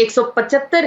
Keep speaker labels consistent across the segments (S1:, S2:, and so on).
S1: 175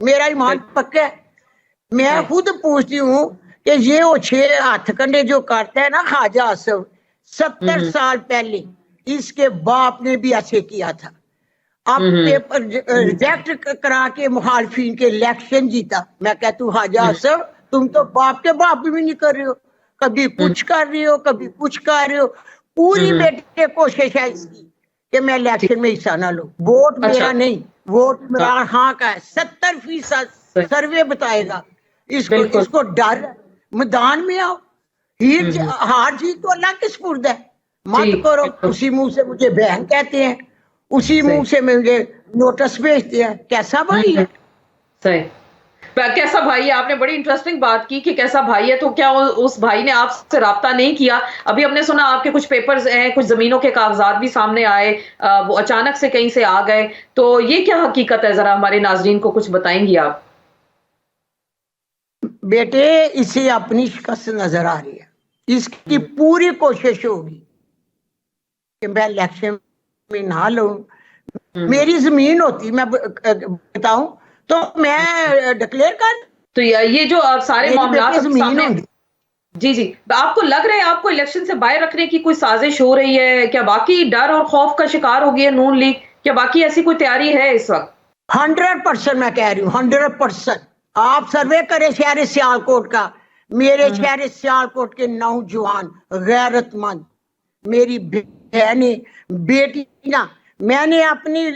S2: میرا ایمان پکا ہے. میں خود پوچھتی ہوں کہ یہ وہ 6 ہاتھ کنڈے جو کرتا ہے نا خواجہ آصف 70 سال پہلے اس کے باپ نے بھی ایسے کیا تھا. اب پیپر ریجیکٹ کرا کے مخالفین کے الیکشن جیتا. میں کہتا ہوں خواجہ آصف تم تو باپ کے باپ بھی نہیں کر رہے ہو, کبھی کچھ کر رہے ہو کبھی کچھ کر رہے ہو. پوری بیٹے کوشش ہے اس کی کہ میں الیکشن میں حصہ نہ لوں. ووٹ میرا نہیں, ووٹ عمران خان کا ہے. 70% سروے بتائے گا. اس کو ڈر میدان میں آؤ, ہار جیت تو اللہ کے سپرد ہے. مت کرو. اسی منہ سے مجھے بہن کہتے ہیں, اسی منہ سے مجھے نوٹس بھیجتے ہیں. کیسا بھائی ہے؟
S1: صحیح. کیسا بھائی ہے؟ آپ نے بڑی انٹرسٹنگ بات کی کہ کیسا بھائی ہے. تو کیا اس بھائی نے آپ سے رابطہ نہیں کیا؟ ابھی ہم نے سنا آپ کے کچھ پیپرز ہیں, کچھ زمینوں کے کاغذات بھی سامنے آئے, وہ اچانک سے کہیں سے آ گئے. تو یہ کیا حقیقت ہے, ذرا ہمارے ناظرین کو کچھ بتائیں گی آپ؟
S2: بیٹے اسے اپنی شکست نظر آ رہی ہے. اس کی پوری کوشش ہوگی کہ میں الیکشن میں نہ لوں. میری زمین ہوتی میں بتاؤں تو میں ڈکلیئر کر.
S1: تو یہ جو سارے معاملات
S2: زمین ہوگی.
S1: جی آپ کو لگ رہا ہے آپ کو الیکشن سے باہر رکھنے کی کوئی سازش ہو رہی ہے کیا؟ باقی ڈر اور خوف کا شکار ہو گئی ہے نون لیگ, کیا باقی ایسی کوئی تیاری ہے اس وقت؟
S2: 100% میں کہہ رہی ہوں 100%. آپ سروے کریں شہر سیالکوٹ کا. میرے شہر سیالکوٹ کے نوجوان غیرت مند, میری بہنیں بیٹیاں, میں نے اپنی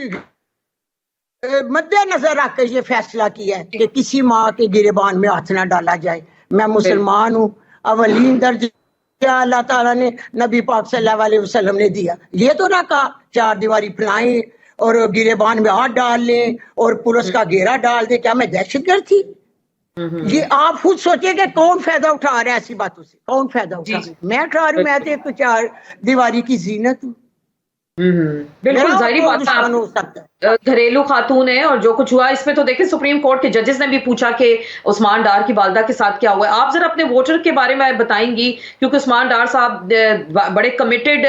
S2: مد نظر رکھ کے یہ فیصلہ کیا ہے کہ کسی ماں کے گریبان میں ہاتھ نہ ڈالا جائے. میں مسلمان ہوں, اولین درجہ اللہ تعالیٰ نے نبی پاک صلی اللہ علیہ وسلم نے دیا. یہ تو نہ کہا 4 دیواری پھیلائیں اور گریبان میں ہاتھ ڈال لیں اور پولیس کا گھیرا ڈال دیں. کیا میں دہشت گرد تھی؟ یہ آپ خود سوچیں کہ کون فائدہ اٹھا رہا ہے ایسی باتوں سے, کون فائدہ اٹھا رہا ہے؟ میں اٹھا رہی ہوں. میں تو ایک 4 دیواری کی زینت ہوں.
S1: بالکل ظاہری بات ہے, گھریلو خاتون ہے اور جو کچھ ہوا اس میں تو دیکھیں سپریم کورٹ کے ججز نے بھی پوچھا کہ عثمان ڈار کی والدہ کے ساتھ کیا ہوا ہے. آپ ذرا اپنے ووٹر کے بارے میں بتائیں گی, کیونکہ عثمان ڈار صاحب بڑے کمیٹڈ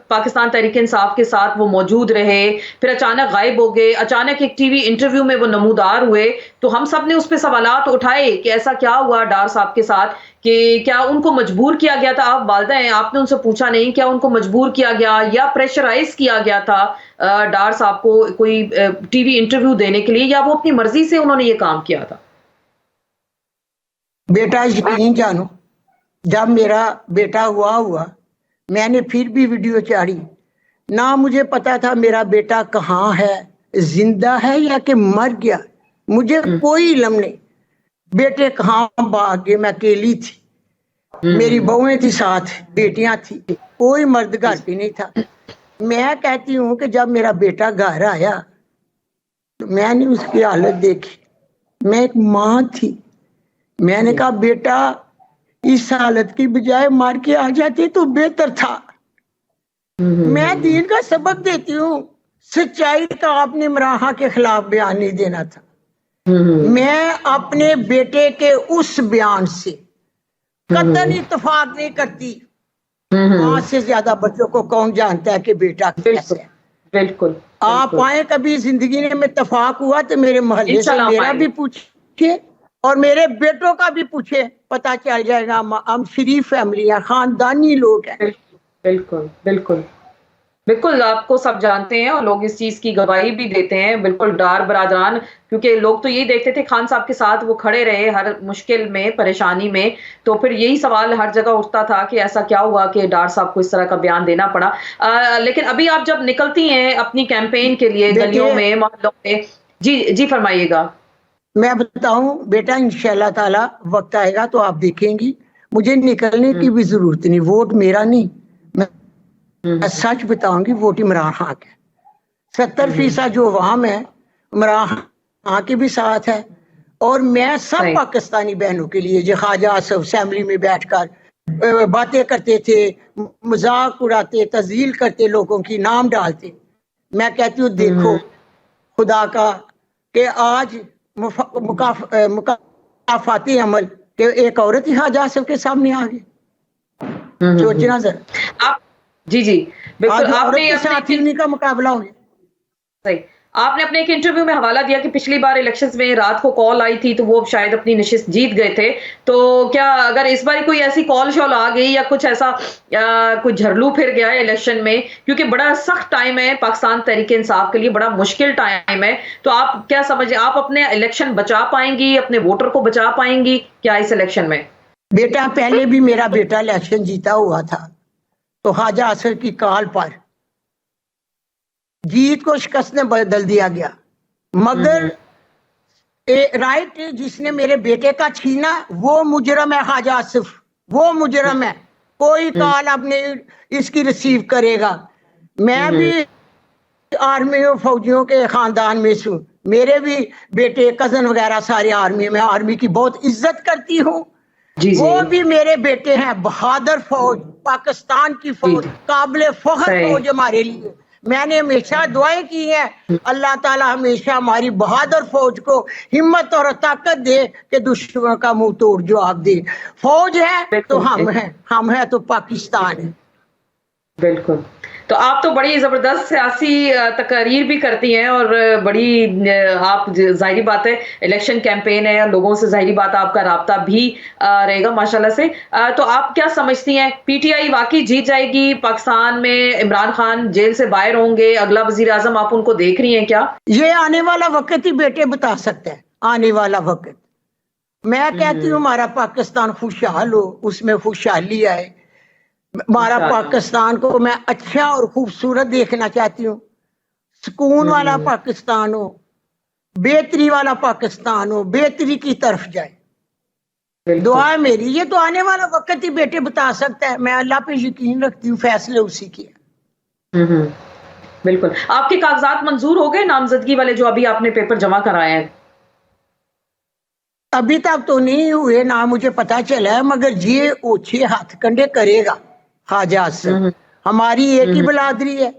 S1: پاکستان تحریک انصاف کے ساتھ وہ موجود رہے, پھر اچانک غائب ہو گئے, اچانک ایک ٹی وی انٹرویو میں وہ نمودار ہوئے. تو ہم سب نے اس پہ سوالات اٹھائے کہ ایسا کیا ہوا ڈار صاحب کے ساتھ, کہ کیا ان کو مجبور کیا گیا تھا؟ آپ والدہ ہیں, آپ نے ان سے پوچھا نہیں کیا ان کو مجبور کیا گیا یا پریشرائز کیا گیا تھا ڈار صاحب کو کوئی ٹی وی انٹرویو دینے کے لیے, یا وہ اپنی مرضی سے انہوں نے یہ کام کیا تھا؟
S2: بیٹا یقین جانو, جب میرا بیٹا ہوا میں نے پھر بھی ویڈیو چاڑی. نہ مجھے پتا تھا میرا بیٹا کہاں ہے, زندہ ہے یا کہ مر گیا, مجھے کوئی علم نہیں. بیٹے کہاں بھاگ گئے, میں اکیلی تھی, میری بہویں تھی ساتھ, بیٹیاں تھی, کوئی مرد گھر پہ نہیں تھا. میں کہتی ہوں کہ جب میرا بیٹا گھر آیا تو میں نے اس کی حالت دیکھی. میں ایک ماں تھی, میں نے کہا بیٹا اس حالت کی بجائے مار کے آ جاتی تو بہتر تھا. میں دین کا سبق دیتی ہوں, سچائی کا آپ نے عمران خان کے خلاف بیان نہیں دینا تھا. میں اپنے بیٹے کے اس بیان سے قطعاً اتفاق نہیں کرتی. ماں سے زیادہ بچوں کو کون جانتا ہے کہ بیٹا کیسے ہے.
S1: بالکل.
S2: آپ آئیں کبھی زندگی میں اتفاق ہوا تو میرے محلے سے میرا بھی پوچھے اور میرے بیٹوں کا بھی پوچھے, پتا چل جائے گا. ہم شریف فیملی ہیں, خاندانی لوگ ہیں.
S1: بالکل بالکل بالکل, آپ کو سب جانتے ہیں اور لوگ اس چیز کی گواہی بھی دیتے ہیں. بالکل ڈار برادران, کیونکہ لوگ تو یہی دیکھتے تھے خان صاحب کے ساتھ وہ کھڑے رہے ہر مشکل میں, پریشانی میں, تو پھر یہی سوال ہر جگہ اٹھتا تھا کہ ایسا کیا ہوا کہ ڈار صاحب کو اس طرح کا بیان دینا پڑا. لیکن ابھی آپ جب نکلتی ہیں اپنی کیمپین کے لیے گلیوں میں, محلوں میں, جی فرمائیے گا.
S2: میں بتاؤں بیٹا, انشاءاللہ تعالی وقت آئے گا تو آپ دیکھیں گی, مجھے نکلنے کی بھی ضرورت نہیں. ووٹ میرا نہیں, میں سچ بتاؤں گی, ووٹ عمران خان کا. 70% جو عوام ہے عمران خان کے بھی ساتھ ہے. اور میں سب پاکستانی بہنوں کے لیے, جو خواجہ آصف اسمبلی میں بیٹھ کر باتیں کرتے تھے, مذاق اڑاتے, تذلیل کرتے, لوگوں کی نام ڈالتے, میں کہتی ہوں دیکھو خدا کا کہ آج مکافاتی عمل کہ ایک عورت ہی خواجہ آصف کے سامنے آ گئی. سوچنا ذرا.
S1: جی بالکل, آپ نے
S2: انہیں کا مقابلہ ہو گیا.
S1: صحیح, آپ نے اپنے ایک انٹرویو میں حوالہ دیا کہ پچھلی بار الیکشنز میں رات کو کال آئی تھی تو وہ شاید اپنی نشست جیت گئے تھے، تو کیا اگر اس بار کوئی ایسی کال شال آ گئی یا کچھ ایسا کوئی جھرلو پھر گیا ہے الیکشن میں، کیونکہ بڑا سخت ٹائم ہے پاکستان تحریک انصاف کے لیے، بڑا مشکل ٹائم ہے، تو آپ کیا سمجھیں، آپ اپنے الیکشن بچا پائیں گی، اپنے ووٹر کو بچا پائیں گی کیا اس الیکشن میں؟
S2: بیٹا پہلے بھی میرا بیٹا الیکشن جیتا ہوا تھا تو خواجہ اصغر کی کال پر جیت کو شکست نے بدل دیا گیا، مگر رائٹ جس نے میرے بیٹے کا چھینا وہ مجرم ہے، خواجہ آصف وہ مجرم ہے، کوئی کال اپنے اس کی ریسیو کرے گا۔ میں بھی آرمی و فوجیوں کے خاندان میں ہوں، میرے بھی بیٹے کزن وغیرہ سارے آرمی میں، آرمی کی بہت عزت کرتی ہوں، وہ بھی میرے بیٹے ہیں، بہادر فوج، پاکستان کی فوج، قابل فخر فوج ہمارے لیے۔ میں نے ہمیشہ دعائیں کی ہیں اللہ تعالی ہمیشہ ہماری بہادر فوج کو ہمت اور طاقت دے کہ دشمن کا منہ توڑ جواب دے۔ فوج ہے تو ہم ہیں تو پاکستان ہے۔
S1: بالکل، تو آپ تو بڑی زبردست سیاسی تقاریر بھی کرتی ہیں اور بڑی آپ ظاہری بات ہے الیکشن کیمپین ہے، لوگوں سے ظاہری بات آپ کا رابطہ بھی رہے گا ماشاءاللہ سے، تو آپ کیا سمجھتی ہیں پی ٹی آئی واقعی جیت جائے گی پاکستان میں؟ عمران خان جیل سے باہر ہوں گے، اگلا وزیر اعظم آپ ان کو دیکھ رہی ہیں کیا؟
S2: یہ آنے والا وقت ہی بیٹے بتا سکتے ہیں، آنے والا وقت۔ میں کہتی ہوں ہمارا پاکستان خوشحال ہو، اس میں خوشحالی آئے، ہمارا پاکستان کو میں اچھا اور خوبصورت دیکھنا چاہتی ہوں، سکون والا پاکستان ہو، بہتری والا پاکستان ہو، بہتری کی طرف جائے، دعا ہے میری۔ یہ تو آنے والا وقت ہی بیٹے بتا سکتا ہے، میں اللہ پہ یقین رکھتی ہوں، فیصلے اسی کے ہیں۔
S1: بالکل، آپ کے کاغذات منظور ہو گئے نامزدگی والے جو ابھی آپ نے پیپر جمع کرائے ہیں؟
S2: ابھی تک تو نہیں ہوئے، نہ مجھے پتا چلا ہے، مگر یہ اوچھے ہاتھ کنڈے کرے گا خواجہ اصغر، ہماری ایک ہی برادری ہے،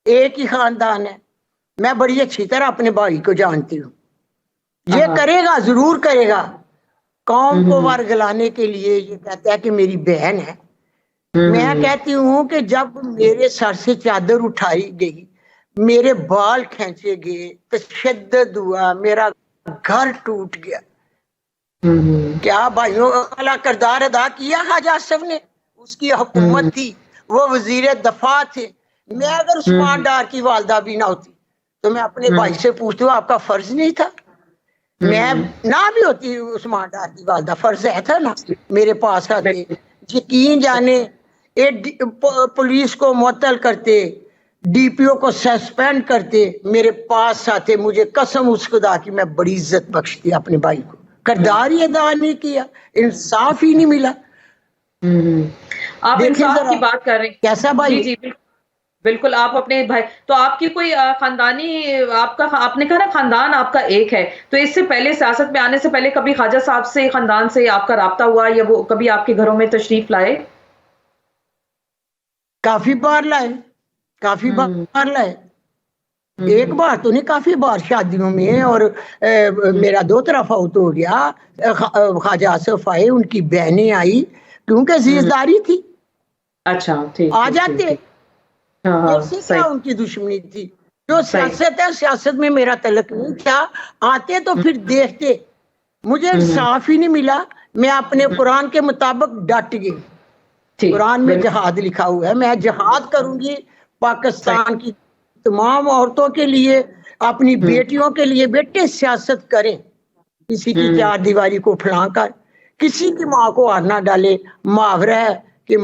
S2: ایک ہی خاندان ہے، میں بڑی اچھی طرح اپنے بھائی کو جانتی ہوں، یہ کرے گا، ضرور کرے گا، قوم کو ورگلانے کے لیے یہ کہتا ہے کہ میری بہن ہے۔ میں کہتی ہوں کہ جب میرے سر سے چادر اٹھائی گئی، میرے بال کھینچے گئے، تشدد ہوا، میرا گھر ٹوٹ گیا، کیا بھائیوں والا کردار ادا کیا خواجہ اصغر نے؟ اس کی حکومت تھی، وہ وزیر دفاع تھے۔ میں اگر عثمان ڈار کی والدہ بھی نہ ہوتی تو میں اپنے بھائی سے پوچھتی ہوں آپ کا فرض نہیں تھا؟ میں نہ بھی ہوتی عثمان ڈار کی والدہ، فرض ہے تھا نا میرے پاس آتے، یقین جانے پولیس کو معطل کرتے، ڈی پی او کو سسپینڈ کرتے، میرے پاس آتے، مجھے قسم اس خدا کی میں بڑی عزت بخشتی اپنے بھائی کو، کردار ہی ادا نہیں کیا، انصاف ہی نہیں ملا۔
S1: آپ انصاف کی بات کر رہے ہیں،
S2: کیسا بھائی؟
S1: جی جی بالکل، آپ اپنے بھائی، تو آپ کی کوئی خاندانی، آپ نے کہا نا خاندان آپ کا ایک ہے، تو اس سے پہلے سیاست میں آنے سے پہلے کبھی خواجہ صاحب سے خاندان سے آپ کا رابطہ ہوا یا وہ کبھی آپ کے گھروں میں تشریف لائے؟
S2: کافی بار لائے، کافی بار لائے، ایک بار تو نہیں، کافی بار شادیوں میں، اور میرا دو طرف فوت ہو گیا، خواجہ آصف آئے، ان کی بہنیں آئی، کیونکہ عزیزداری تھی،
S1: اچھا ٹھیک،
S2: آ جاتے، کیا ان کی دشمنی تھی؟ جو سیاست ہے، سیاست میں میرا تعلق نہیں تھا، آتے تو پھر دیکھتے، مجھے انصاف ہی نہیں ملا، میں اپنے قرآن کے مطابق ڈٹ گئی، قرآن میں جہاد لکھا ہوا ہے، میں جہاد کروں گی پاکستان کی تمام عورتوں کے لیے، اپنی بیٹیوں کے لیے۔ بیٹے سیاست کریں، کسی کی چار دیواری کو پھلان کر کسی کی ماں کو ہار نہ ڈالے، محاورہ ہے کہ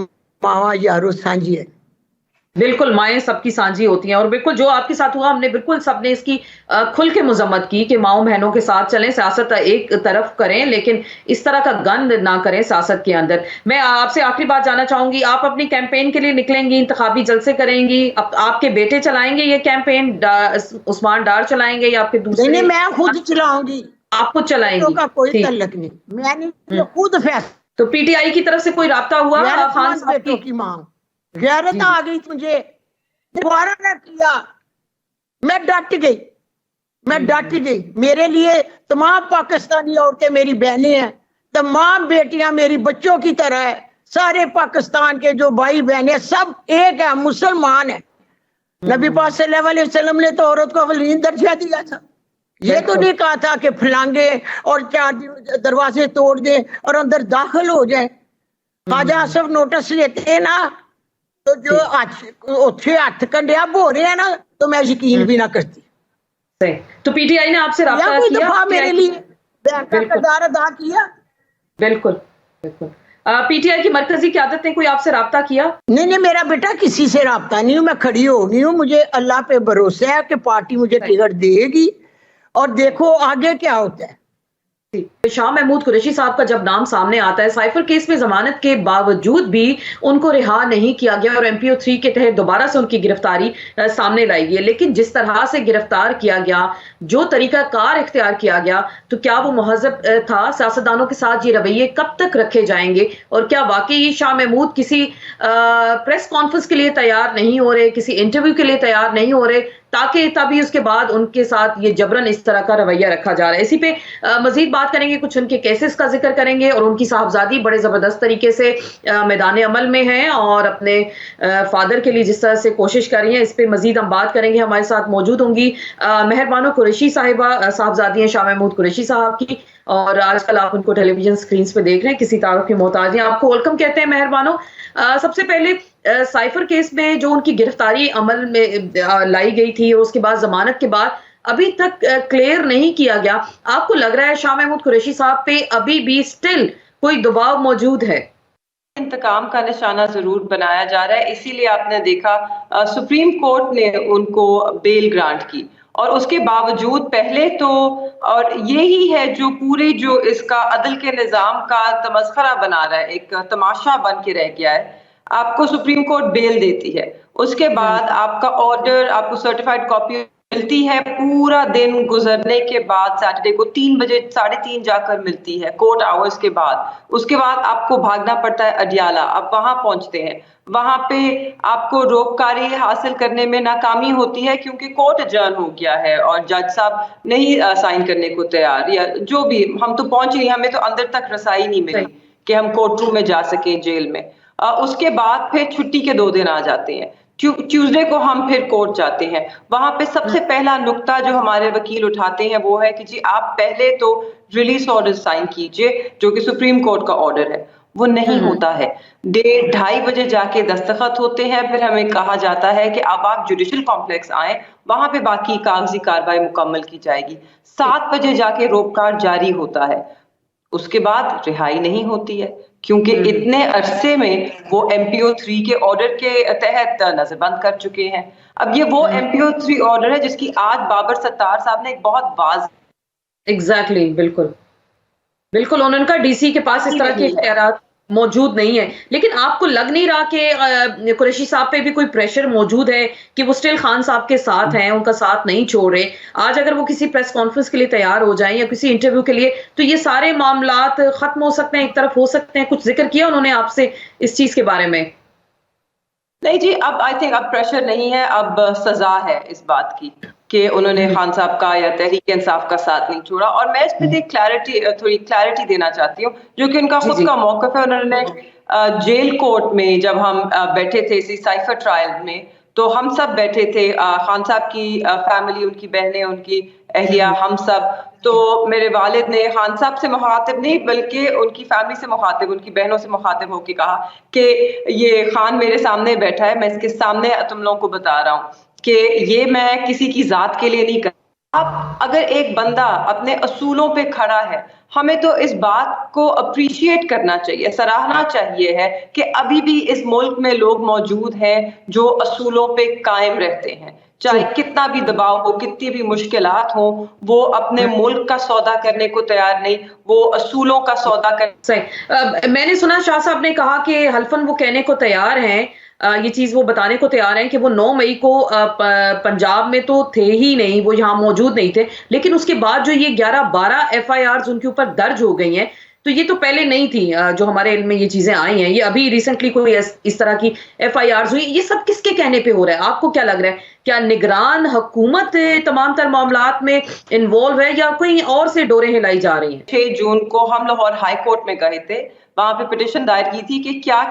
S2: ماں یارو سانجی ہے۔
S1: بالکل، مائیں سب کی سانجھی ہوتی ہیں، اور بالکل جو آپ کے ساتھ ہوا، ہم نے بالکل سب نے اس کی کھل کے مذمت کی کہ ماؤں بہنوں کے ساتھ چلیں، سیاست ایک طرف کریں لیکن اس طرح کا گند نہ کریں سیاست کے اندر۔ میں آپ سے آخری بات جاننا چاہوں گی، آپ اپنی کیمپین کے لیے نکلیں گی، انتخابی جلسے کریں گی، آپ کے بیٹے چلائیں گے یہ کیمپین، عثمان ڈار چلائیں گے یا آپ کے دوسرے؟
S2: نہیں، میں خود چلاؤں گی،
S1: آپ خود چلائیں گی؟
S2: کا کوئی تعلق نہیں، میں نے خود فیصلہ۔
S1: تو پی ٹی آئی کی طرف سے کوئی رابطہ ہوا خان صاحب
S2: بیٹوں کی ماں غیرت آ گئی مجھے، دوبارہ نہ کیا، میں ڈٹ گئی، میں ڈٹ گئی۔ میرے لیے تمام پاکستانی عورتیں میری بہنیں ہیں، تمام بیٹیاں میری بچوں کی طرح ہے، سارے پاکستان کے جو بھائی بہنیں سب ایک ہیں، مسلمان ہیں، نبی پاک صلی اللہ علیہ وسلم نے تو عورت کو اولین درجہ دیا تھا. یہ تو نہیں کہا تھا کہ پھلانگے اور 4 دروازے توڑ دیں اور اندر داخل ہو جائیں. خواجہ آصف نوٹس لیتے ہیں نا تو جو اچھے ہاتھ کنڈے اب ہو رہے ہیں نا تو میں یقین بھی نہ کرتی.
S1: تو پی ٹی آئی نے آپ سے رابطہ
S2: کوئی
S1: کیا
S2: دفعہ میرے لیے بہن کا کردار ادا کیا؟
S1: بالکل بالکل. پی ٹی آئی کی مرکزی قیادت نے کوئی آپ سے رابطہ کیا؟
S2: نہیں میرا بیٹا کسی سے رابطہ نہیں ہوں. میں کھڑی ہو گئی ہوں. مجھے اللہ پہ بھروسہ ہے کہ پارٹی مجھے ٹکٹ دے گی اور دیکھو آگے کیا ہوتا ہے.
S1: شاہ محمود قریشی صاحب کا جب نام سامنے آتا ہے، سائفر کیس میں ضمانت کے باوجود بھی ان کو رہا نہیں کیا گیا اور MPO 3 کے تحت دوبارہ سے ان کی گرفتاری سامنے لائی گئی. لیکن جس طرح سے گرفتار کیا گیا، جو طریقہ کار اختیار کیا گیا، تو کیا وہ مہذب تھا؟ سیاستدانوں کے ساتھ یہ رویے کب تک رکھے جائیں گے؟ اور کیا واقعی شاہ محمود کسی پریس کانفرنس کے لیے تیار نہیں ہو رہے، کسی انٹرویو کے لیے تیار نہیں ہو رہے، تاکہ تبھی اس کے بعد ان کے ساتھ یہ جبرن اس طرح کا رویہ رکھا جا رہا ہے؟ اسی پہ مزید بات کریں گے، کچھ ان کے کیسز کا ذکر کریں گے، اور ان کی صاحبزادی بڑے زبردست طریقے سے میدان عمل میں ہیں اور اپنے فادر کے لیے جس طرح سے کوشش کر رہی ہیں، اس پہ مزید ہم بات کریں گے. ہمارے ساتھ موجود ہوں گی مہر بانو قریشی صاحبہ، صاحبزادی ہیں شاہ محمود قریشی صاحب کی، اور آج کل آپ ان کو ٹیلی ویژن سکرینز پہ دیکھ رہے ہیں، کسی تعارف کی محتاج ہیں. آپ کو ویلکم کہتے ہیں مہر بانو. سب سے پہلے سائفر کیس میں جو ان کی گرفتاری عمل میں لائی گئی تھی اور اس کے بعد ضمانت کے بعد ابھی تک کلیئر نہیں کیا گیا، آپ کو لگ رہا ہے شاہ محمود قریشی صاحب پہ ابھی بھی سٹل کوئی دباؤ موجود ہے؟
S3: انتقام کا نشانہ ضرور بنایا جا رہا ہے. اسی لیے آپ نے دیکھا سپریم کورٹ نے ان کو بیل گرانٹ کی، اور اس کے باوجود پہلے تو، اور یہی ہے جو پورے جو اس کا عدل کے نظام کا تمسخرہ بنا رہا ہے، ایک تماشا بن کے رہ گیا ہے. آپ کو سپریم کورٹ بیل دیتی ہے، اس کے بعد آپ کا آرڈر، آپ کو سرٹیفائڈ کاپی ملتی ہے، پورا دن گزرنے کے بعد سیٹرڈے کو 3 بجے 3:30 جا کر ملتی ہے کورٹ آورز کے بعد. اس کے بعد آپ کو بھاگنا پڑتا ہے اڈیالہ، آپ وہاں پہنچتے ہیں، وہاں پہ آپ کو روکاری حاصل کرنے میں ناکامی ہوتی ہے کیونکہ کورٹ اجرن ہو گیا ہے اور جج صاحب نہیں سائن کرنے کو تیار، یا جو بھی، ہم تو پہنچ نہیں، ہمیں تو اندر تک رسائی نہیں ملی کہ ہم کورٹ روم میں جا سکیں جیل میں. اس کے بعد پھر چھٹی کے 2 دن آ جاتے ہیں، ٹیوزڈے کو ہم پھر کورٹ جاتے ہیں. وہاں پہ سب سے پہلا نقطہ جو ہمارے وکیل اٹھاتے ہیں وہ ہے کہ جی آپ پہلے تو ریلیز آرڈر سائن کیجئے، جو کہ سپریم کورٹ کا آرڈر ہے. وہ نہیں ہوتا ہے. 1:30 بجے جا کے دستخط ہوتے ہیں، پھر ہمیں کہا جاتا ہے کہ اب آپ جوڈیشل کمپلیکس آئیں، وہاں پہ باقی کاغذی کارروائی مکمل کی جائے گی. 7 بجے جا کے روکار جاری ہوتا ہے. اس کے بعد رہائی نہیں ہوتی ہے کیونکہ اتنے عرصے میں وہ MPO 3 کے آرڈر کے تحت نظر بند کر چکے ہیں. اب یہ وہ MPO 3 آرڈر ہے جس کی آج بابر ستار صاحب نے ایک بہت واضح
S1: ایگزیکٹلی بالکل ان کا DC کے پاس اس طرح کے اختیارات موجود نہیں ہے. لیکن آپ کو لگ نہیں رہا کہ قریشی صاحب پہ بھی کوئی پریشر موجود ہے کہ وہ سٹل خان صاحب کے ساتھ ہیں، ان کا ساتھ نہیں چھوڑ رہے؟ آج اگر وہ کسی پریس کانفرنس کے لیے تیار ہو جائیں یا کسی انٹرویو کے لیے تو یہ سارے معاملات ختم ہو سکتے ہیں، ایک طرف ہو سکتے ہیں. کچھ ذکر کیا انہوں نے آپ سے اس چیز کے بارے میں؟
S3: نہیں جی، اب آئی تھنک اب پریشر نہیں ہے، اب سزا ہے اس بات کی کہ انہوں نے خان صاحب کا یا تحریک انصاف کا ساتھ نہیں چھوڑا. اور میں اس پہ تھوڑی کلیئرٹی دینا چاہتی ہوں جو کہ ان کا خود کا موقف ہے. انہوں نے جیل کورٹ میں جب ہم بیٹھے تھے اسی سائفر ٹرائل میں، تو ہم سب بیٹھے تھے، خان صاحب کی فیملی، ان کی بہنیں، ان کی اہلیہ، ہم سب. تو میرے والد نے خان صاحب سے مخاطب نہیں بلکہ ان کی فیملی سے مخاطب، ان کی بہنوں سے مخاطب ہو کے کہا کہ یہ خان میرے سامنے بیٹھا ہے، میں اس کے سامنے تم لوگوں کو بتا رہا ہوں کہ یہ میں کسی کی ذات کے لیے نہیں کر. اب اگر ایک بندہ اپنے اصولوں پہ کھڑا ہے، ہمیں تو اس بات کو اپریشیٹ کرنا چاہیے، سراہنا چاہیے ہے کہ ابھی بھی اس ملک میں لوگ موجود ہیں جو اصولوں پہ قائم رہتے ہیں. چاہے کتنا بھی دباؤ ہو، کتنی بھی مشکلات ہوں، وہ اپنے ملک کا سودا کرنے کو تیار نہیں، وہ اصولوں کا سودا
S1: صحیح. میں نے سنا شاہ صاحب نے کہا کہ حلفاً وہ کہنے کو تیار ہیں، یہ چیز وہ بتانے کو تیار ہیں کہ وہ 9 مئی کو پنجاب میں تو تھے ہی نہیں، وہ یہاں موجود نہیں تھے، لیکن اس کے بعد جو یہ 11-12 FIRs ان کے اوپر درج ہو گئی ہیں، تو یہ تو پہلے نہیں تھی جو ہمارے علم میں یہ چیزیں آئی ہیں، یہ ابھی ریسنٹلی کوئی اس طرح کی FIRs ہوئی، یہ سب کس کے کہنے پہ ہو رہا ہے؟ آپ کو کیا لگ رہا ہے؟ کیا نگران حکومت تمام تر معاملات میں انوالو ہے یا کوئی اور سے ڈوریں ہلائی جا رہی ہیں؟
S3: 6 جون کو ہم لاہور ہائی کورٹ میں گئے تھے، وہاں پہ پٹیشن دائر کی تھی کہ کیا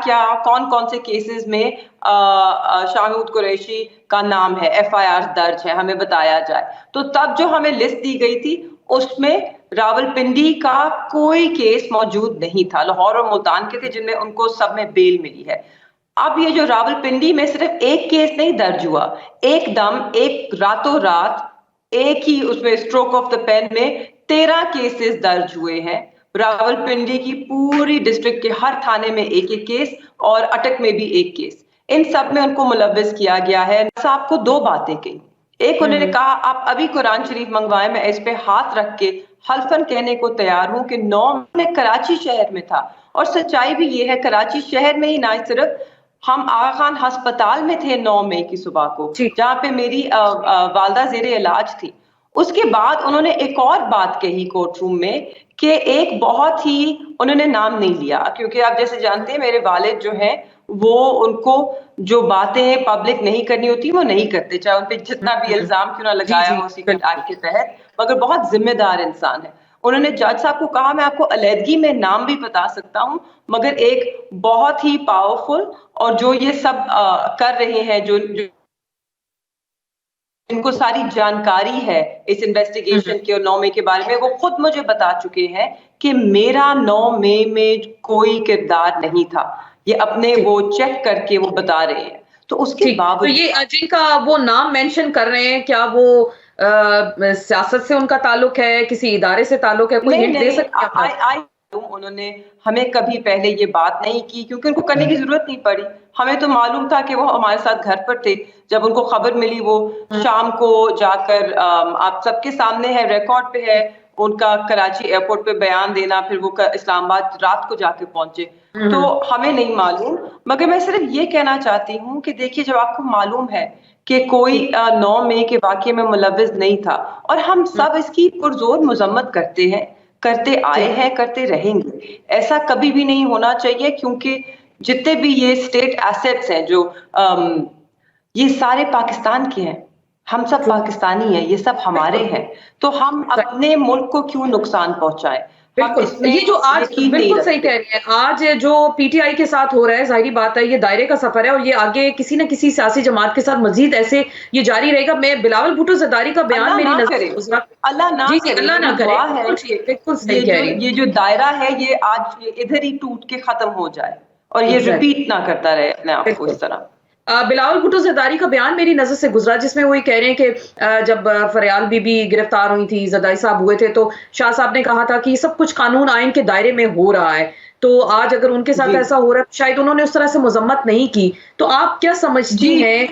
S3: کون سے کیسز میں شاہ محمود قریشی کا نام ہے، FIR درج ہے، ہمیں بتایا جائے۔ تو تب جو ہمیں لسٹ دی گئی تھی اس میں راولپنڈی کا کوئی کیس موجود نہیں تھا، لاہور اور ملتان کے تھے جن میں ان کو سب میں بیل ملی ہے۔ اب یہ جو راولپنڈی میں صرف ایک کیس نہیں درج ہوا، ایک دم ایک راتوں رات ایک ہی اس میں اسٹروک آف دا پین میں 13 کیسز درج ہوئے ہیں۔ راولپنڈی کی پوری ڈسٹرکٹ کے ہر تھانے میں ایک ایک کیس اور اٹک میں بھی ایک کیس، ان سب میں ان کو ملوث کیا گیا ہے۔ صاحب کو 2 باتیں کہی، ایک انہوں نے کہا آپ ابھی قرآن شریف منگوائے، میں اس پہ ہاتھ رکھ کے حلفاً کہنے کو تیار ہوں کہ 9 میں کراچی شہر میں تھا، اور سچائی بھی یہ ہے کراچی شہر میں ہی نہ صرف، ہم آغا خان ہسپتال میں تھے 9 مئی کی صبح کو جہاں پہ میری والدہ زیر علاج تھی۔ اس کے بعد انہوں نے ایک اور بات کہی کورٹ روم میں کہ ایک بہت ہی، انہوں نے نام نہیں لیا کیونکہ آپ جیسے جانتے ہیں میرے والد جو ہیں وہ ان کو جو باتیں پبلک نہیں کرنی ہوتی وہ نہیں کرتے، چاہے ان پہ جتنا بھی الزام کیوں نہ لگایا ہو سیکرٹ ایکٹ کے تحت، مگر بہت ذمہ دار انسان ہے۔ انہوں نے جج صاحب کو کہا میں آپ کو علیحدگی میں نام بھی بتا سکتا ہوں، مگر ایک بہت ہی پاورفل اور جو یہ سب کر رہے ہیں، جو ان کو ساری جانکاری ہے اس انویسٹیگیشن کے اور 9 مئی کے بارے میں، وہ خود مجھے بتا چکے ہیں کہ میرا 9 مئی میں کوئی کردار نہیں تھا، یہ اپنے وہ چیک کر کے وہ بتا رہے ہیں۔ تو اس کے باوجود
S1: تو یہ جن کا وہ نام مینشن کر رہے ہیں، کیا وہ سیاست سے ان کا تعلق ہے، کسی ادارے سے تعلق ہے؟ کوئی ہنٹ دے سکتے ہیں؟
S3: انہوں نے ہمیں کبھی پہلے یہ بات نہیں کی کیونکہ ان کو کرنے کی ضرورت نہیں پڑی، ہمیں تو معلوم تھا کہ وہ ہمارے ساتھ گھر پر تھے۔ جب ان کو خبر ملی وہ شام کو جا کر، آپ سب کے سامنے ہے، ریکارڈ پہ ہے ان کا کراچی ایئرپورٹ پہ بیان دینا، پھر وہ اسلام آباد رات کو جا کے پہنچے، تو ہمیں نہیں معلوم۔ مگر میں صرف یہ کہنا چاہتی ہوں کہ دیکھیے جب آپ کو معلوم ہے کہ کوئی 9 مئی کے واقعے میں ملوث نہیں تھا، اور ہم سب اس کی پرزور مذمت کرتے ہیں، کرتے آئے ہیں، کرتے رہیں گے، ایسا کبھی بھی نہیں ہونا چاہیے، کیونکہ جتنے بھی یہ اسٹیٹ ایسٹس ہیں جو یہ سارے پاکستان کے ہیں، ہم سب پاکستانی ہیں، یہ سب ہمارے ہیں، تو ہم اپنے ملک کو کیوں نقصان پہنچائیں؟
S1: بالکل، یہ جو آج بالکل صحیح کہہ رہی ہیں، آج جو PTI کے ساتھ ہو رہا ہے، ظاہری بات ہے یہ دائرے کا سفر ہے اور یہ آگے کسی نہ کسی سیاسی جماعت کے ساتھ مزید ایسے یہ جاری رہے گا۔ میں بلاول بھٹو زرداری کا بیان میری نظر سے گزرا، اللہ نہ کرے، بالکل صحیح کہہ رہی ہیں،
S3: یہ جو دائرہ ہے یہ آج ادھر ہی ٹوٹ کے ختم ہو جائے اور یہ ریپیٹ نہ کرتا رہے اپنے آپ کو اس طرح۔
S1: بلاول بھٹو زرداری کا بیان میری نظر سے گزرا جس میں وہ یہ کہہ رہے ہیں کہ جب فریال بی بی گرفتار ہوئی تھی، زرداری صاحب ہوئے تھے، تو شاہ صاحب نے کہا تھا کہ یہ سب کچھ قانون آئین کے دائرے میں ہو رہا ہے، تو آج اگر ان کے ساتھ ایسا ہو رہا ہے شاید انہوں نے اس طرح سے مذمت نہیں کی، تو آپ کیا سمجھتی ہیں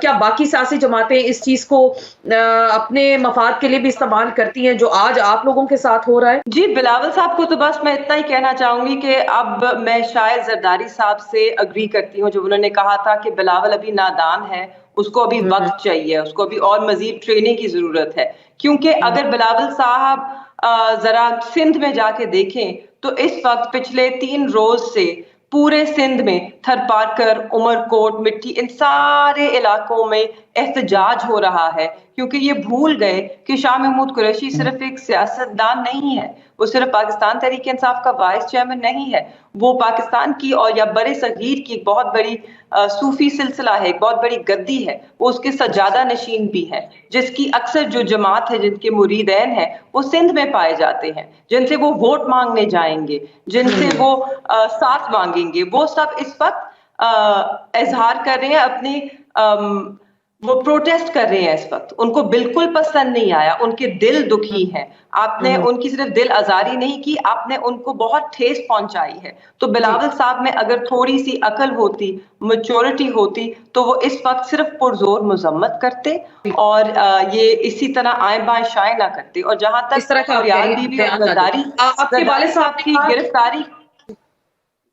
S1: کیا باقی سیاسی جماعتیں اس چیز کو اپنے مفاد کے لیے بھی استعمال کرتی ہیں جو آج آپ لوگوں کے ساتھ ہو رہا ہے؟
S3: جی بلاول صاحب کو تو بس میں اتنا ہی کہنا چاہوں گی کہ اب میں شاید زرداری صاحب سے اگری کرتی ہوں جب انہوں نے کہا تھا کہ بلاول ابھی نادان ہے، اس کو ابھی وقت چاہیے، اس کو ابھی اور مزید ٹریننگ کی ضرورت ہے، کیونکہ اگر بلاول صاحب ذرا سندھ میں جا کے دیکھیں تو اس وقت پچھلے 3 روز سے پورے سندھ میں تھر پارکر، عمر کوٹ، مٹی، ان سارے علاقوں میں احتجاج ہو رہا ہے، کیونکہ یہ بھول گئے کہ شاہ محمود قریشی صرف ایک سیاستدان نہیں ہے، وہ صرف پاکستان تحریک انصاف کا وائس چیئرمین نہیں ہے، وہ پاکستان کی اور یا برِ صغیر کی ایک بہت بڑی صوفی سلسلہ ہے، ایک بہت بڑی گدی ہے، وہ اس کے سجادہ نشین بھی ہے، جس کی اکثر جو جماعت ہے، جن کے مریدین ہیں وہ سندھ میں پائے جاتے ہیں، جن سے وہ ووٹ مانگنے جائیں گے، جن سے وہ ساتھ مانگیں گے، وہ سب اس وقت اظہار کر رہے ہیں اپنی، وہ پروٹیسٹ کر رہے ہیں اس وقت، ان کو بالکل پسند نہیں آیا، ان کے دل دکھی ہیں، آپ نے ان کی صرف دل آزاری نہیں کی، آپ نے ان کو بہت ٹھیس پہنچائی ہے، تو بلاول صاحب میں اگر تھوڑی سی عقل ہوتی، میچورٹی ہوتی، تو وہ اس وقت صرف پرزور مذمت کرتے اور یہ اسی طرح آئیں بائیں شائیں نہ کرتے، اور جہاں تک فریال بی بی اور زرداری صاحب کی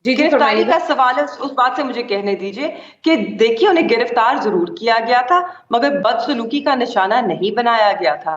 S3: گرفتاری کا سوال ہے، اس بات سے مجھے کہنے دیجئے کہ دیکھیے انہیں گرفتار ضرور کیا گیا تھا مگر بدسلوکی کا نشانہ نہیں بنایا گیا تھا۔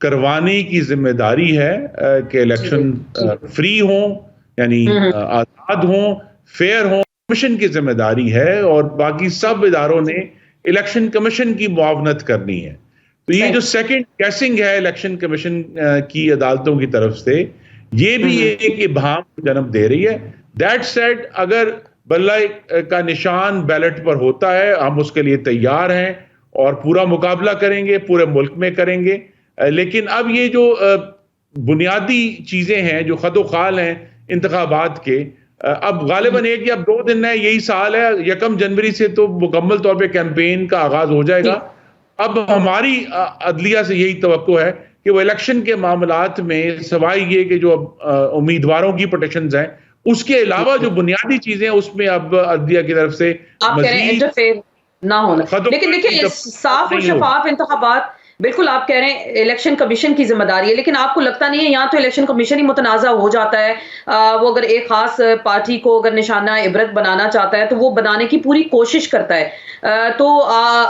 S4: کروانے کی ذمہ داری ہے کہ الیکشن فری ہوں، یعنی آزاد ہوں، فیئر ہوں، کمیشن کی ذمہ داری ہے، اور باقی سب اداروں نے الیکشن کمیشن کی معاونت کرنی ہے۔ تو یہ جو سیکنڈ گیسنگ ہے الیکشن کمیشن کی عدالتوں کی طرف سے، یہ بھی ایک ابہام کو جنم دے رہی ہے۔ دیٹ سیڈ، اگر بلہ کا نشان بیلٹ پر ہوتا ہے، ہم اس کے لیے تیار ہیں اور پورا مقابلہ کریں گے، پورے ملک میں کریں گے۔ لیکن اب یہ جو بنیادی چیزیں ہیں، جو خد و خال ہیں انتخابات کے، اب غالباً ایک یا 2 دن ہے، یہی سال ہے، 1 جنوری سے تو مکمل طور پہ کیمپین کا آغاز ہو جائے گا۔ اب ہماری عدلیہ سے یہی توقع ہے کہ وہ الیکشن کے معاملات میں سوائے یہ کہ جو امیدواروں کی پٹیشنز ہیں، اس کے علاوہ جو بنیادی چیزیں اس میں اب عدلیہ کی طرف سے
S1: آپ کہہ رہے ہیں انٹرفیئر نہ ہونا، لیکن دیکھیں صاف اور شفاف انتخابات، بالکل آپ کہہ رہے ہیں الیکشن کمیشن کی ذمہ داری ہے، لیکن آپ کو لگتا نہیں ہے یہاں تو الیکشن کمیشن ہی متنازع ہو جاتا ہے؟ وہ اگر ایک خاص پارٹی کو اگر نشانہ عبرت بنانا چاہتا ہے تو وہ بنانے کی پوری کوشش کرتا ہے، تو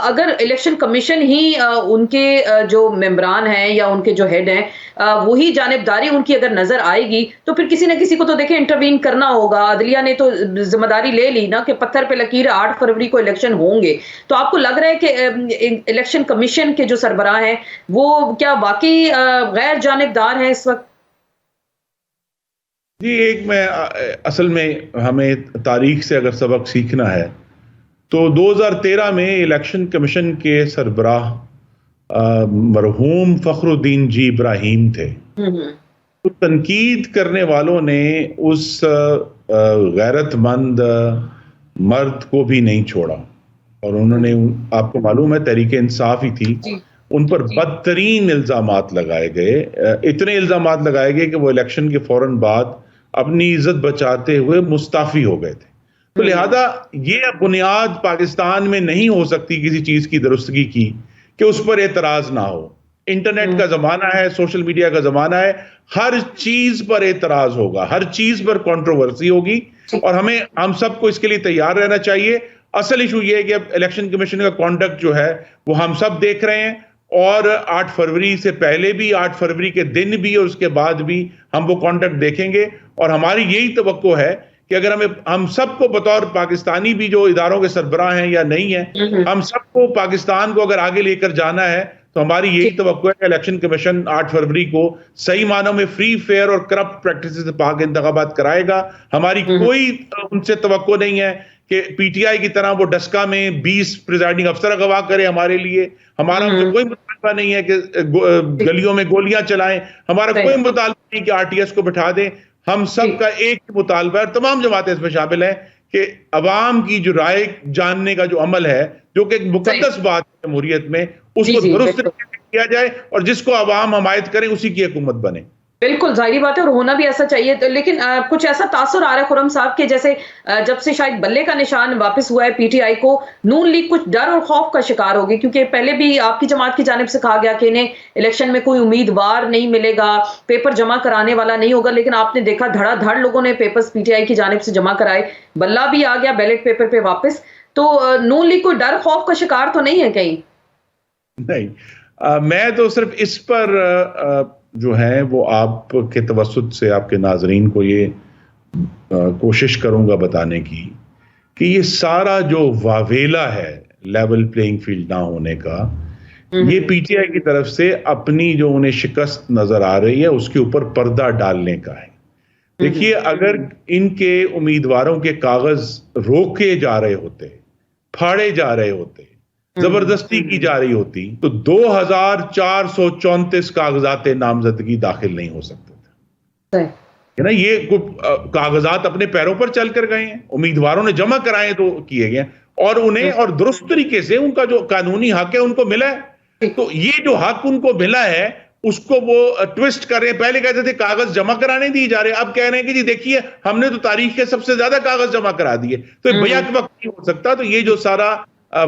S1: اگر الیکشن کمیشن ہی ان کے جو ممبران ہیں یا ان کے جو ہیڈ ہیں وہی جانبداری ان کی اگر نظر آئے گی تو پھر کسی نہ کسی کو تو دیکھیں انٹروین کرنا ہوگا۔ عدلیہ نے تو ذمہ داری لے لی نا کہ پتھر پہ لکیر 8 فروری کو الیکشن ہوں گے، تو آپ کو لگ رہا ہے کہ الیکشن کمیشن کے جو سربراہ ہیں وہ کیا واقعی غیر جانبدار ہیں اس وقت؟
S4: جی، اصل میں ہمیں تاریخ سے اگر سبق سیکھنا ہے تو 2013 میں الیکشن کمیشن کے سربراہ مرحوم فخر الدین جی ابراہیم تھے۔ تو تنقید کرنے والوں نے اس غیرت مند مرد کو بھی نہیں چھوڑا، اور انہوں نے، آپ کو معلوم ہے تحریک انصاف ہی تھی، ان پر بدترین الزامات لگائے گئے، اتنے الزامات لگائے گئے کہ وہ الیکشن کے فوراً بعد اپنی عزت بچاتے ہوئے مستعفی ہو گئے تھے۔ تو لہذا یہ بنیاد پاکستان میں نہیں ہو سکتی کسی چیز کی درستگی کی کہ اس پر اعتراض نہ ہو۔ انٹرنیٹ کا زمانہ ہے، سوشل میڈیا کا زمانہ ہے، ہر چیز پر اعتراض ہوگا، ہر چیز پر کنٹروورسی ہوگی، اور ہم سب کو اس کے لیے تیار رہنا چاہیے۔ اصل ایشو یہ ہے کہ اب الیکشن کمیشن کا کانڈکٹ جو ہے وہ ہم سب دیکھ رہے ہیں، اور 8 فروری سے پہلے بھی، 8 فروری کے دن بھی، اور اس کے بعد بھی ہم وہ کانڈکٹ دیکھیں گے، اور ہماری یہی توقع ہے کہ اگر ہم سب کو بطور پاکستانی بھی جو اداروں کے سربراہ ہیں یا نہیں ہیں، ہم سب کو پاکستان کو اگر آگے لے کر جانا ہے تو ہماری یہی توقع ہے کہ الیکشن کمیشن 8 فروری کو صحیح معنوں میں فری، فیئر اور کرپٹ پریکٹسز سے پاک انتخابات کرائے گا۔ ہماری کوئی ان سے توقع نہیں ہے کہ پی ٹی آئی کی طرح وہ ڈسکا میں 20 پریزائڈنگ افسر اغوا کرے ہمارے لیے۔ ہمارا ان سے کوئی مطالبہ نہیں ہے کہ گلیوں میں گولیاں چلائیں، ہمارا کوئی مطالبہ نہیں کہ آر ٹی ایس کو بٹھا دیں۔ ہم سب کا ایک مطالبہ ہے، اور تمام جماعتیں اس میں شامل ہیں، کہ عوام کی جو رائے جاننے کا جو عمل ہے، جو کہ ایک مقدس بات ہے جمہوریت میں، اس کو درست کیا جائے، اور جس کو عوام حمایت کرے اسی کی حکومت بنے۔
S1: بالکل ظاہری بات ہے، اور ہونا بھی ایسا چاہیے۔ لیکن کچھ ایسا تاثر آ رہا ہے خرم صاحب کہ جیسے جب سے شاید بلے کا نشان واپس ہوا ہے پی ٹی آئی کو، نون لیگ کچھ ڈر اور خوف کا شکار ہوگی، کیونکہ پہلے بھی آپ کی جماعت کی جانب سے کہا گیا کہ انہیں الیکشن میں کوئی امیدوار نہیں ملے گا، پیپر جمع کرانے والا نہیں ہوگا، لیکن آپ نے دیکھا دھڑا دھڑ لوگوں نے پیپرز پی ٹی آئی کی جانب سے جمع کرائے، بلہ بھی آ گیا بیلٹ پیپر پہ واپس۔ تو نون لیگ کوئی ڈر خوف کا شکار تو نہیں ہے کہیں؟
S4: نہیں، میں تو صرف اس پر جو ہے وہ آپ کے توسط سے آپ کے ناظرین کو یہ کوشش کروں گا بتانے کی کہ یہ سارا جو واویلا ہے لیول پلینگ فیلڈ نہ ہونے کا، یہ پی ٹی آئی کی طرف سے اپنی جو انہیں شکست نظر آ رہی ہے اس کے اوپر پردہ ڈالنے کا ہے۔ دیکھیے، اگر ان کے امیدواروں کے کاغذ روکے جا رہے ہوتے، پھاڑے جا رہے ہوتے، زبردستی کی جا رہی ہوتی، تو 2434 کاغذات نامزدگی داخل نہیں ہو سکتے تھے۔ یہ کاغذات اپنے پیروں پر چل کر گئے ہیں، امیدواروں نے جمع کرائے تو کیے گئے، اور انہیں اور درست طریقے سے ان کا جو قانونی حق ہے ان کو ملا ہے۔ تو یہ جو حق ان کو ملا ہے اس کو وہ ٹوسٹ کر رہے ہیں۔ پہلے کہتے تھے کاغذ جمع کرانے دیے جا رہے ہیں، اب کہہ رہے ہیں کہ جی دیکھیے ہم نے تو تاریخ کے سب سے زیادہ کاغذ جمع کرا دیے، تو بیک وقت نہیں ہو سکتا۔ تو یہ جو سارا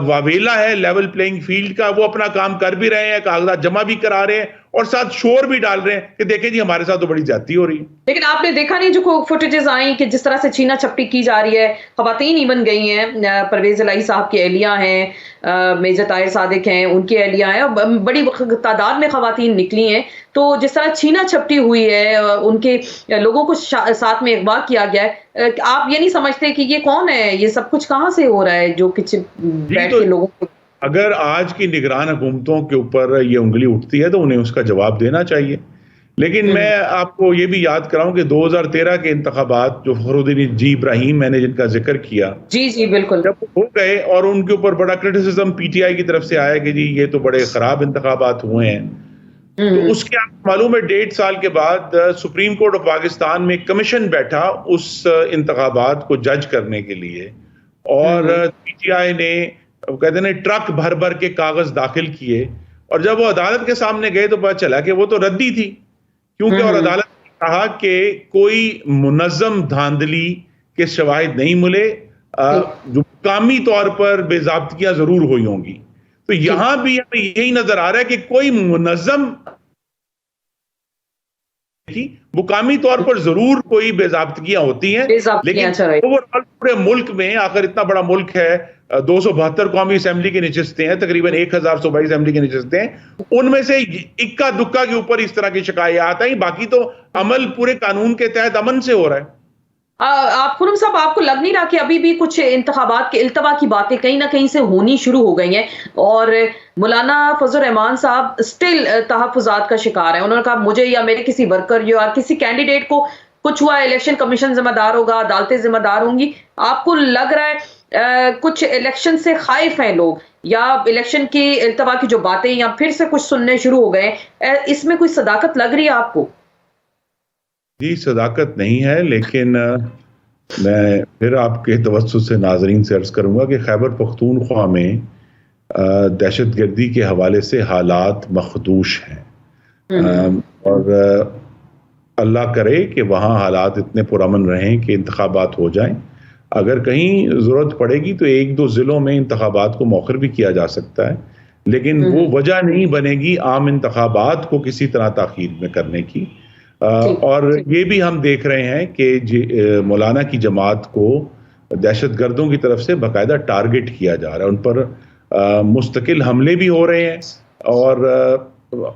S4: واویلا ہے لیول پلینگ فیلڈ کا، وہ اپنا کام کر بھی رہے ہیں، کاغذات جمع بھی کرا رہے ہیں، اور ساتھ شور بھی ڈال رہے ہیں کہ دیکھیں جی ہمارے ساتھ تو بڑی زیادتی ہو رہی ہے.
S1: لیکن آپ نے دیکھا نہیں جو فوٹیجز آئیں کہ جس طرح سے چھینا چھپٹی کی جا رہی ہے, خواتین ہی بن گئی ہیں, پرویز الہی صاحب کی اہلیہ ہیں, میجر طاہر صادق ہیں, ان کی اہلیہ ہیں, اور بڑی تعداد میں خواتین نکلی ہیں. تو جس طرح چھینا چھپٹی ہوئی ہے, ان کے لوگوں کو ساتھ میں اغوا کیا گیا ہے, آپ یہ نہیں سمجھتے کہ یہ کون ہے, یہ سب کچھ کہاں سے ہو رہا ہے جو کچھ بیٹھ کے لوگوں کو.
S4: اگر آج کی نگران حکومتوں کے اوپر یہ انگلی اٹھتی ہے تو انہیں اس کا جواب دینا چاہیے. لیکن میں آپ کو یہ بھی یاد کراؤں کہ 2013 کے انتخابات جو فخر الدین جی ابراہیم میں نے جن کا ذکر کیا,
S1: جی بالکل,
S4: جب ہو گئے اور ان کے اوپر بڑا کرٹیسزم پی ٹی آئی کی طرف سے آیا کہ جی یہ تو بڑے خراب انتخابات ہوئے ہیں, تو اس کے آپ کو معلوم ہے 1.5 سال کے بعد سپریم کورٹ آف پاکستان میں کمیشن بیٹھا اس انتخابات کو جج کرنے کے لیے, اور پی ٹی آئی نے کہتے ہیں ٹرک بھر بھر کے کاغذ داخل کیے, اور جب وہ عدالت کے سامنے گئے تو پتہ چلا کہ وہ تو ردی تھی, کیونکہ اور عدالت نے کہا کہ کوئی منظم دھاندلی کے شواہد نہیں ملے, جو مقامی طور پر بے ضابطگیاں ضرور ہوئی ہوں گی. تو یہاں بھی ہمیں یہی نظر آ رہا ہے کہ کوئی منظم مقامی طور پر ضرور کوئی بے ضابطگیاں ہوتی ہیں, لیکن پورے ملک میں, آخر اتنا بڑا ملک ہے, 272 قومی اسمبلی کی نشستیں ہیں, تقریباً 1000 صوبائی اسمبلی کی نشستیں ہیں, ان میں سے اکا دکا کے اوپر اس طرح کی شکایات ہیں, باقی تو عمل پورے قانون کے تحت امن سے ہو رہا ہے.
S1: آپ خرم صاحب, آپ کو لگ نہیں رہا کہ ابھی بھی کچھ انتخابات کے التوا کی باتیں کہیں نہ کہیں سے ہونی شروع ہو گئی ہیں, اور مولانا فضل الرحمان صاحب اسٹل تحفظات کا شکار ہیں؟ انہوں نے کہا مجھے یا میرے کسی ورکر یا کسی کینڈیڈیٹ کو کچھ ہوا, الیکشن کمیشن ذمہ دار ہوگا, عدالتیں ذمہ دار ہوں گی. آپ کو لگ رہا ہے کچھ الیکشن سے خائف ہیں لوگ, یا الیکشن کی التوا کی جو باتیں یا پھر سے کچھ سننے شروع ہو گئے, اس میں کوئی صداقت لگ رہی ہے آپ کو؟
S4: جی صداقت نہیں ہے, لیکن میں پھر آپ کے توسط سے ناظرین سے عرض کروں گا کہ خیبر پختونخوا میں دہشت گردی کے حوالے سے حالات مخدوش ہیں, اور اللہ کرے کہ وہاں حالات اتنے پرامن رہیں کہ انتخابات ہو جائیں. اگر کہیں ضرورت پڑے گی تو 1-2 ضلعوں میں انتخابات کو مؤخر بھی کیا جا سکتا ہے, لیکن وہ وجہ نہیں بنے گی عام انتخابات کو کسی طرح تاخیر میں کرنے کی. اور یہ بھی ہم دیکھ رہے ہیں کہ مولانا کی جماعت کو دہشت گردوں کی طرف سے باقاعدہ ٹارگٹ کیا جا رہا ہے, ان پر مستقل حملے بھی ہو رہے ہیں, اور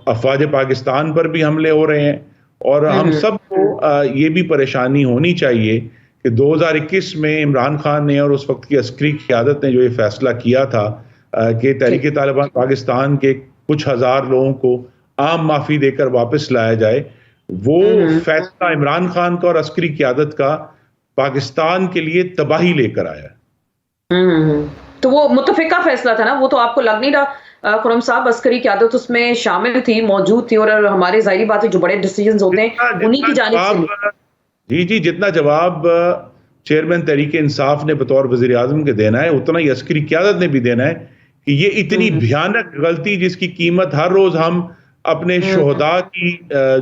S4: افواج پاکستان پر بھی حملے ہو رہے ہیں. اور ہم سب کو یہ بھی پریشانی ہونی چاہیے کہ 2021 میں عمران خان نے اور اس وقت کی عسکری قیادت نے جو یہ فیصلہ کیا تھا کہ تحریک طالبان پاکستان کے کچھ ہزار لوگوں کو عام معافی دے کر واپس لایا جائے, وہ فیصلہ عمران خان کا اور عسکری قیادت کا پاکستان کے لیے تباہی لے کر آیا ہے.
S1: تو وہ متفقہ فیصلہ تھا نا, وہ تو آپ کو لگ نہیں رہا خرم صاحب عسکری قیادت اس میں شامل تھی, موجود تھی, اور ہمارے ظاہری بات ہے جو بڑے ڈیسیژنز ہوتے ہیں انہی کی جانب سے.
S4: جی جتنا جواب چیئرمین تحریک انصاف نے بطور وزیر اعظم کے دینا ہے, اتنا ہی عسکری قیادت نے بھی دینا ہے کہ یہ اتنی بھیانک غلطی جس کی قیمت ہر روز ہم اپنے شہداء کی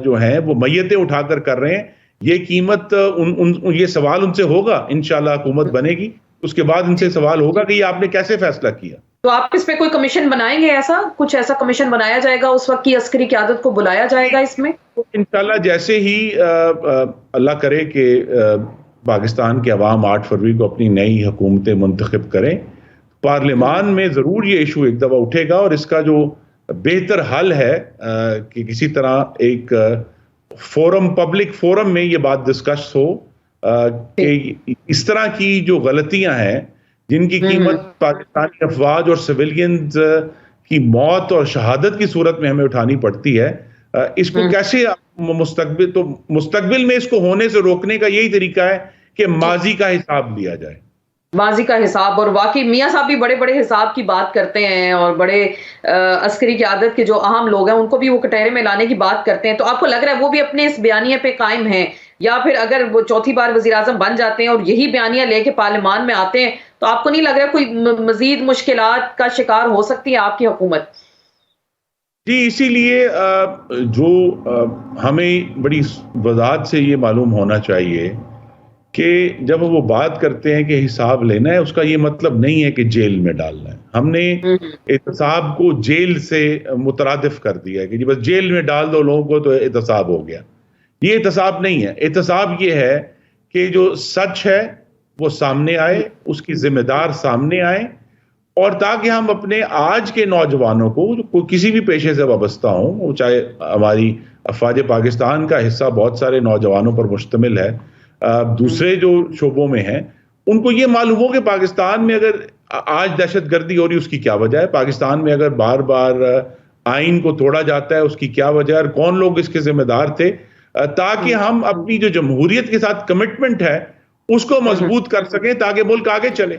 S4: جو ہیں وہ میتیں اٹھا کر رہے ہیں, یہ قیمت یہ سوال ان سے ہوگا. انشاءاللہ حکومت بنے گی, اس کے بعد ان سے سوال ہوگا کہ یہ آپ نے کیسے فیصلہ کیا.
S1: تو آپ اس پہ کوئی کمیشن بنائیں گے, کچھ ایسا کمیشن بنایا جائے گا, اس وقت کی عسکری قیادت کو بلایا جائے گا اس میں؟
S4: انشاءاللہ جیسے ہی اللہ کرے کہ پاکستان کے عوام 8 فروری کو اپنی نئی حکومتیں منتخب کریں, پارلیمان میں ضرور یہ ایشو ایک دفعہ اٹھے گا, اور اس کا جو بہتر حل ہے کہ کسی طرح ایک پبلک فورم میں یہ بات ڈسکس ہو کہ اس طرح کی جو غلطیاں ہیں جن کی قیمت پاکستانی افواج اور سویلینز کی موت اور شہادت کی صورت میں ہمیں اٹھانی پڑتی ہے, اس کو کیسے مستقبل میں اس کو ہونے سے روکنے کا یہی طریقہ ہے کہ ماضی کا حساب لیا جائے.
S1: ماضی کا حساب, اور واقعی میاں صاحب بھی بڑے بڑے حساب کی بات کرتے ہیں, اور بڑے عسکری قیادت کے جو اہم لوگ ہیں ان کو بھی وہ کٹہرے میں لانے کی بات کرتے ہیں. تو آپ کو لگ رہا ہے وہ بھی اپنے اس بیانیے پہ قائم ہیں, یا پھر اگر وہ چوتھی بار وزیر اعظم بن جاتے ہیں اور یہی بیانیہ لے کے پارلیمان میں آتے ہیں تو آپ کو نہیں لگ رہا کوئی مزید مشکلات کا شکار ہو سکتی ہے آپ کی حکومت؟
S4: جی اسی لیے جو ہمیں بڑی وضاحت سے یہ معلوم ہونا چاہیے کہ جب وہ بات کرتے ہیں کہ حساب لینا ہے، اس کا یہ مطلب نہیں ہے کہ جیل میں ڈالنا ہے. ہم نے احتساب کو جیل سے مترادف کر دیا ہے کہ جی بس جیل میں ڈال دو لوگوں کو تو احتساب ہو گیا. یہ احتساب نہیں ہے. احتساب یہ ہے کہ جو سچ ہے وہ سامنے آئے، اس کی ذمہ دار سامنے آئے، اور تاکہ ہم اپنے آج کے نوجوانوں کو جو کسی بھی پیشے سے وابستہ ہوں، وہ چاہے ہماری افواج پاکستان کا حصہ بہت سارے نوجوانوں پر مشتمل ہے، دوسرے جو شعبوں میں ہیں، ان کو یہ معلوم ہو کہ پاکستان میں اگر آج دہشت گردی ہو رہی اس کی کیا وجہ ہے، پاکستان میں اگر بار بار آئین کو توڑا جاتا ہے اس کی کیا وجہ ہے، اور کون لوگ اس کے ذمہ دار تھے، تاکہ ہم اپنی جو جمہوریت کے ساتھ کمٹمنٹ ہے اس کو مضبوط کر سکیں تاکہ ملک آگے چلے.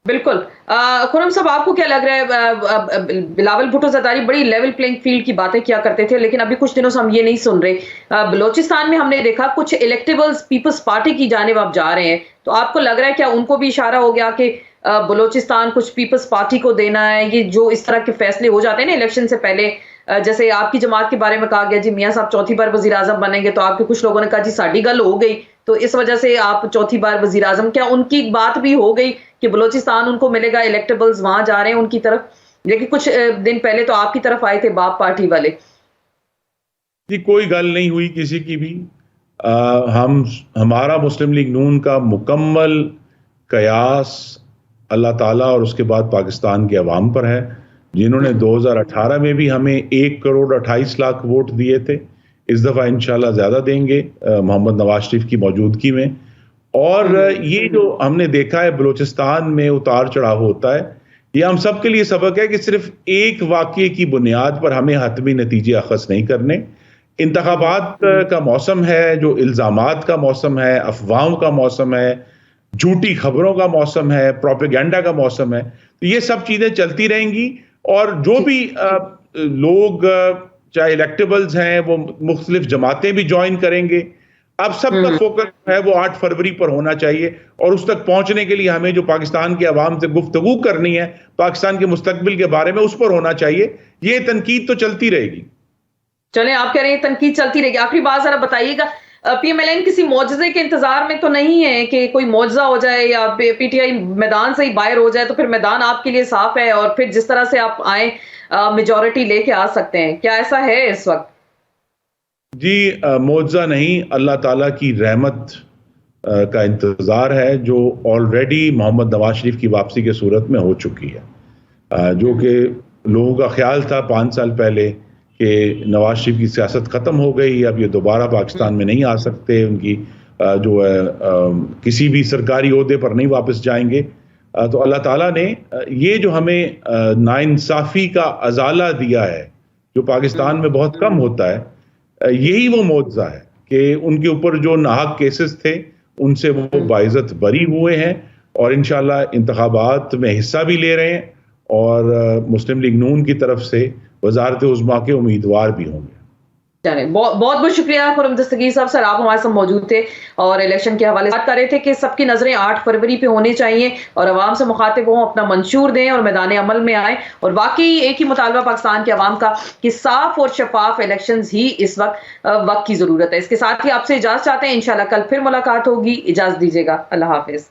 S1: بالکل. خرم صاحب، آپ کو کیا لگ رہا ہے؟ بلاول بھٹو زرداری بڑی لیول پلینگ فیلڈ کی باتیں کیا کرتے تھے، لیکن ابھی کچھ دنوں سے ہم یہ نہیں سن رہے. بلوچستان میں ہم نے دیکھا کچھ الیکٹیبلز پیپلز پارٹی کی جانب آپ جا رہے ہیں، تو آپ کو لگ رہا ہے کیا ان کو بھی اشارہ ہو گیا کہ بلوچستان کچھ پیپلز پارٹی کو دینا ہے؟ یہ جو اس طرح کے فیصلے ہو جاتے ہیں نا الیکشن سے پہلے، جیسے آپ کی جماعت کے بارے میں کہا گیا جی میاں صاحب چوتھی بار وزیر اعظم بنیں گے، تو آپ کے کچھ لوگوں نے کہا جی ساڈی گل ہو گئی تو اس وجہ سے آپ چوتھی بار وزیر اعظم. کیا ان کی بات بھی ہو گئی کہ بلوچستان ان کو ملے گا، الیکٹیبلز وہاں جا رہے ہیں ان کی طرف؟ لیکن کچھ دن پہلے تو آپ کی طرف آئے تھے باپ پارٹی والے.
S4: جی کوئی گل نہیں ہوئی کسی کی بھی. ہمارا مسلم لیگ نون کا مکمل قیاس اللہ تعالیٰ اور اس کے بعد پاکستان کے عوام پر ہے، جنہوں نے 2018 میں بھی ہمیں 1,28,00,000 ووٹ دیے تھے. اس دفعہ انشاءاللہ زیادہ دیں گے محمد نواز شریف کی موجودگی میں. اور یہ جو ہم نے دیکھا ہے بلوچستان میں اتار چڑھاؤ ہوتا ہے، یہ ہم سب کے لیے سبق ہے کہ صرف ایک واقعے کی بنیاد پر ہمیں حتمی نتیجے اخذ نہیں کرنے. انتخابات کا موسم ہے، جو الزامات کا موسم ہے، افواہوں کا موسم ہے، جھوٹی خبروں کا موسم ہے، پروپیگنڈا کا موسم ہے، تو یہ سب چیزیں چلتی رہیں گی. اور جو بھی لوگ چاہے الیکٹیبلز ہیں وہ مختلف جماعتیں بھی جوائن کریں گے. اب سب کا فوکس ہے وہ 8 فروری پر ہونا چاہیے، اور اس تک پہنچنے کے لیے ہمیں جو پاکستان کے عوام سے گفتگو کرنی ہے پاکستان کے مستقبل کے بارے میں، اس پر ہونا چاہیے. یہ تنقید تو چلتی رہے گی.
S1: چلیں، آپ کہہ رہے ہیں تنقید چلتی رہے گی. آخری بات ذرا بتائیے گا، پی ایم ایل این کسی معجزے کے انتظار میں تو نہیں ہے کہ کوئی معجزہ ہو جائے یا پی ٹی آئی میدان سے ہی باہر ہو جائے تو پھر میدان آپ کے لیے صاف ہے اور پھر جس طرح سے آپ آئیں میجورٹی لے کے آ سکتے ہیں؟ کیا ایسا ہے اس وقت؟
S4: جی معجزہ نہیں، اللہ تعالیٰ کی رحمت کا انتظار ہے جو آلریڈی محمد نواز شریف کی واپسی کے صورت میں ہو چکی ہے. جو کہ لوگوں کا خیال تھا 5 سال پہلے کہ نواز شریف کی سیاست ختم ہو گئی، اب یہ دوبارہ پاکستان میں نہیں آ سکتے، ان کی جو ہے کسی بھی سرکاری عہدے پر نہیں واپس جائیں گے. تو اللہ تعالیٰ نے یہ جو ہمیں ناانصافی کا ازالہ دیا ہے جو پاکستان میں بہت کم ہوتا ہے، یہی وہ معجزہ ہے کہ ان کے اوپر جو ناحق کیسز تھے ان سے وہ باعزت بری ہوئے ہیں، اور انشاءاللہ انتخابات میں حصہ بھی لے رہے ہیں، اور مسلم لیگ نون کی طرف سے وزارت عظمیٰ کے امیدوار بھی ہوں گے.
S1: بہت بہت شکریہ خرم دستگیر صاحب. سر آپ ہمارے ساتھ موجود تھے اور الیکشن کے حوالے سے بات کر رہے تھے کہ سب کی نظریں 8 فروری پہ ہونی چاہیے اور عوام سے مخاطب ہوں، اپنا منشور دیں اور میدان عمل میں آئیں. اور واقعی ایک ہی مطالبہ پاکستان کے عوام کا کہ صاف اور شفاف الیکشنز ہی اس وقت کی ضرورت ہے. اس کے ساتھ ہی آپ سے اجازت چاہتے ہیں، انشاءاللہ کل پھر ملاقات ہوگی. اجازت دیجیے گا. اللہ حافظ.